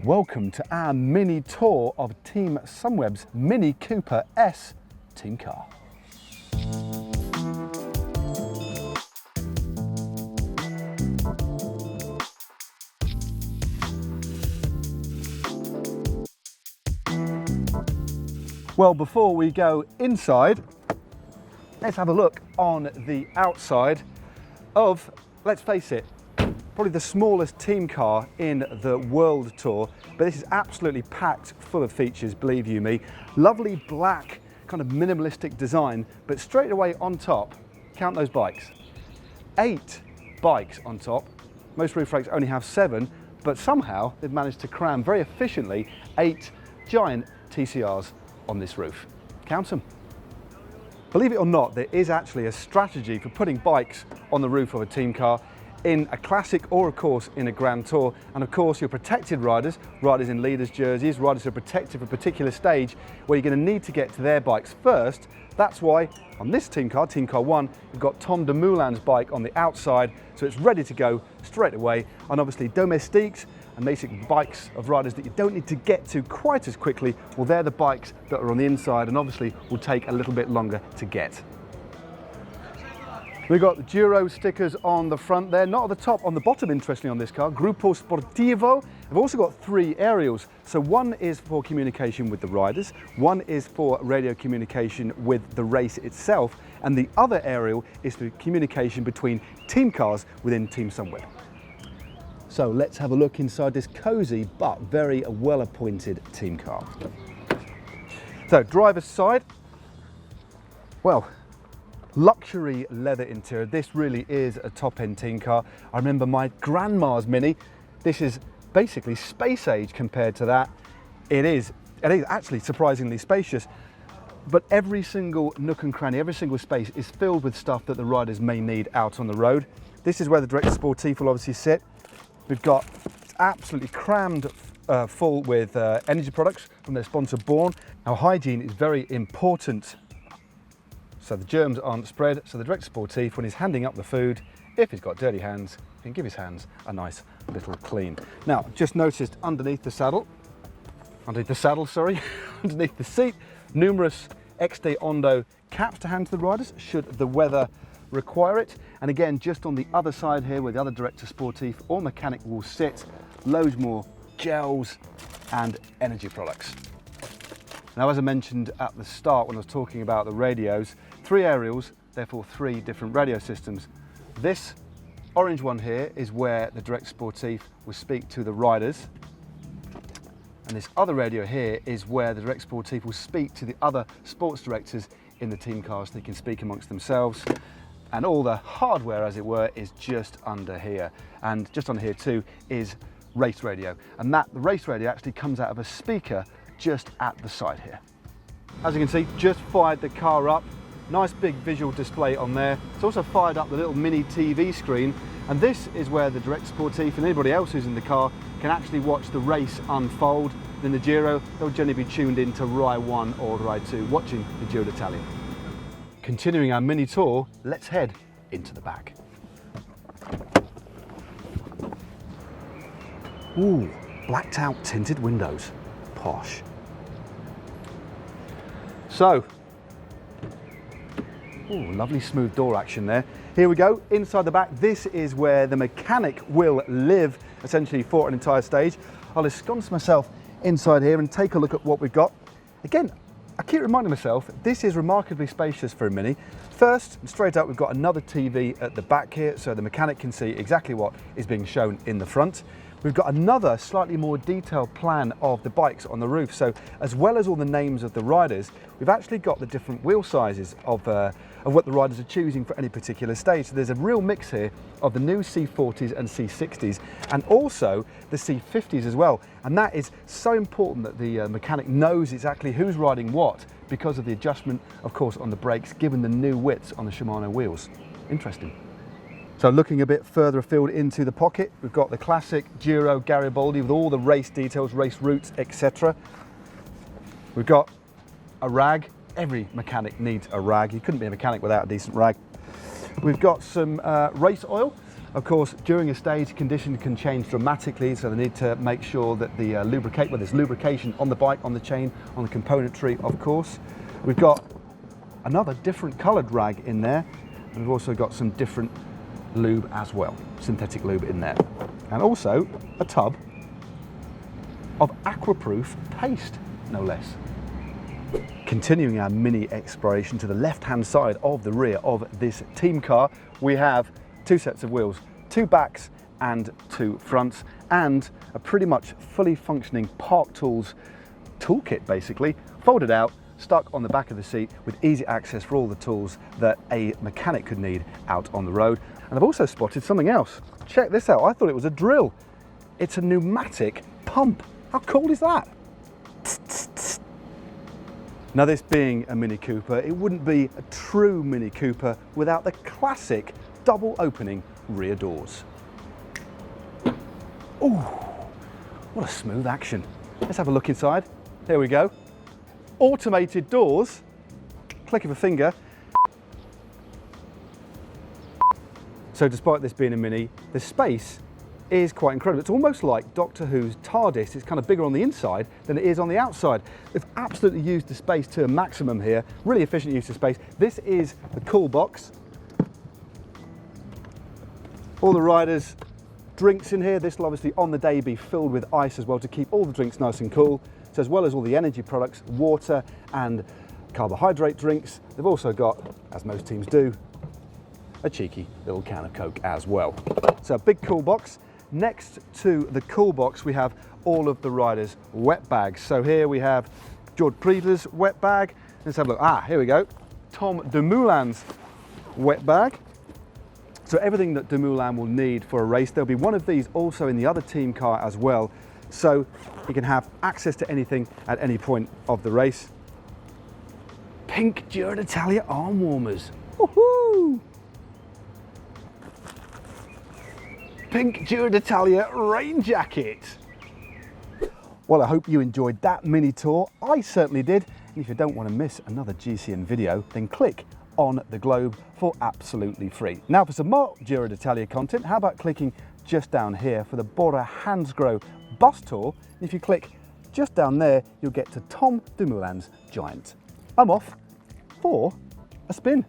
Welcome to our mini tour of Team Sunweb's Mini Cooper S team car. Well, before we go inside, let's have a look on the outside of, let's face it, probably the smallest team car in the world tour, but this is absolutely packed full of features, believe you me. Lovely black, kind of minimalistic design, but straight away on top, count those bikes. 8 bikes on top. Most roof rakes only have 7, but somehow they've managed to cram very efficiently 8 giant TCRs on this roof. Count them. Believe it or not, there is actually a strategy for putting bikes on the roof of a team car in a classic or of course in a Grand Tour. And of course your protected riders, riders in leaders jerseys, riders who are protected for a particular stage where you're going to need to get to their bikes first. That's why on this team car 1, you've got Tom Dumoulin's bike on the outside, so it's ready to go straight away. And obviously domestiques and basic bikes of riders that you don't need to get to quite as quickly, well, they're the bikes that are on the inside and obviously will take a little bit longer to get. We've got the Giro stickers on the front there, not at the top, on the bottom, interestingly, on this car, Gruppo Sportivo. I've also got 3 aerials. So one is for communication with the riders, one is for radio communication with the race itself, and the other aerial is for communication between team cars within Team Sunweb. So let's have a look inside this cozy but very well-appointed team car. So driver's side, well, luxury leather interior. This really is a top-end team car. I remember my grandma's Mini. This is basically space age compared to that. It is actually surprisingly spacious, but every single nook and cranny, every single space is filled with stuff that the riders may need out on the road. This is where the Director Sportif will obviously sit. We've got absolutely crammed full with energy products from their sponsor Born. Now hygiene is very important, so the germs aren't spread, so the Director Sportif, when he's handing up the food, if he's got dirty hands, he can give his hands a nice little clean. Now, just noticed underneath the seat, numerous XD Ondo caps to hand to the riders should the weather require it. And again, just on the other side here where the other Director Sportif or mechanic will sit, loads more gels and energy products. Now, as I mentioned at the start when I was talking about the radios, 3 aerials, therefore 3 different radio systems. This orange one here is where the Director Sportif will speak to the riders. And this other radio here is where the Director Sportif will speak to the other sports directors in the team cars. They can speak amongst themselves. And all the hardware, as it were, is just under here. And just under here too is race radio. And the race radio actually comes out of a speaker just at the side here. As you can see, just fired the car up. Nice big visual display on there. It's also fired up the little mini TV screen. And this is where the Director Sportif and anybody else who's in the car can actually watch the race unfold. In the Giro, they'll generally be tuned in to Rai 1 or Rai 2, watching the Giro d'Italia. Continuing our mini tour, let's head into the back. Ooh, blacked out tinted windows, posh. So, ooh, lovely smooth door action there. Here we go, inside the back. This is where the mechanic will live, essentially for an entire stage. I'll ensconce myself inside here and take a look at what we've got. Again, I keep reminding myself, this is remarkably spacious for a Mini. First, straight up, we've got another TV at the back here, so the mechanic can see exactly what is being shown in the front. We've got another slightly more detailed plan of the bikes on the roof. So as well as all the names of the riders, we've actually got the different wheel sizes of what the riders are choosing for any particular stage. So there's a real mix here of the new C40s and C60s, and also the C50s as well. And that is so important that the mechanic knows exactly who's riding what because of the adjustment, of course, on the brakes, given the new widths on the Shimano wheels. Interesting. So looking a bit further afield into the pocket, we've got the classic Giro Garibaldi with all the race details, race routes, etc. We've got a rag. Every mechanic needs a rag. You couldn't be a mechanic without a decent rag. We've got some race oil. Of course, during a stage, conditions can change dramatically, so they need to make sure that the there's lubrication on the bike, on the chain, on the componentry, of course. We've got another different coloured rag in there, and we've also got some different lube as well, synthetic lube in there. And also a tub of aquaproof paste, no less. Continuing our mini exploration to the left-hand side of the rear of this team car, we have 2 sets of wheels, 2 backs and 2 fronts, and a pretty much fully functioning Park Tools toolkit, basically, folded out, stuck on the back of the seat with easy access for all the tools that a mechanic could need out on the road. And I've also spotted something else. Check this out. I thought it was a drill. It's a pneumatic pump. How cool is that? Now, this being a Mini Cooper, it wouldn't be a true Mini Cooper without the classic double opening rear doors. Ooh, what a smooth action. Let's have a look inside. There we go. Automated doors, click of a finger. So despite this being a Mini, the space is quite incredible. It's almost like Doctor Who's TARDIS. It's kind of bigger on the inside than it is on the outside. They've absolutely used the space to a maximum here. Really efficient use of space. This is the cool box. All the riders' drinks in here. This will obviously on the day be filled with ice as well to keep all the drinks nice and cool. So as well as all the energy products, water and carbohydrate drinks, they've also got, as most teams do, a cheeky little can of Coke as well. So a big cool box. Next to the cool box, we have all of the riders' wet bags. So here we have George Priedler's wet bag. Let's have a look. Here we go. Tom Dumoulin's wet bag. So everything that Dumoulin will need for a race. There'll be one of these also in the other team car as well. So you can have access to anything at any point of the race. Pink Giro d'Italia arm warmers. Woohoo! Pink Giro d'Italia rain jacket. Well, I hope you enjoyed that mini tour. I certainly did. And if you don't want to miss another GCN video, then click on the globe for absolutely free. Now for some more Giro d'Italia content, how about clicking just down here for the Bora Hansgrohe bus tour? If you click just down there, you'll get to Tom Dumoulin's Giant. I'm off for a spin.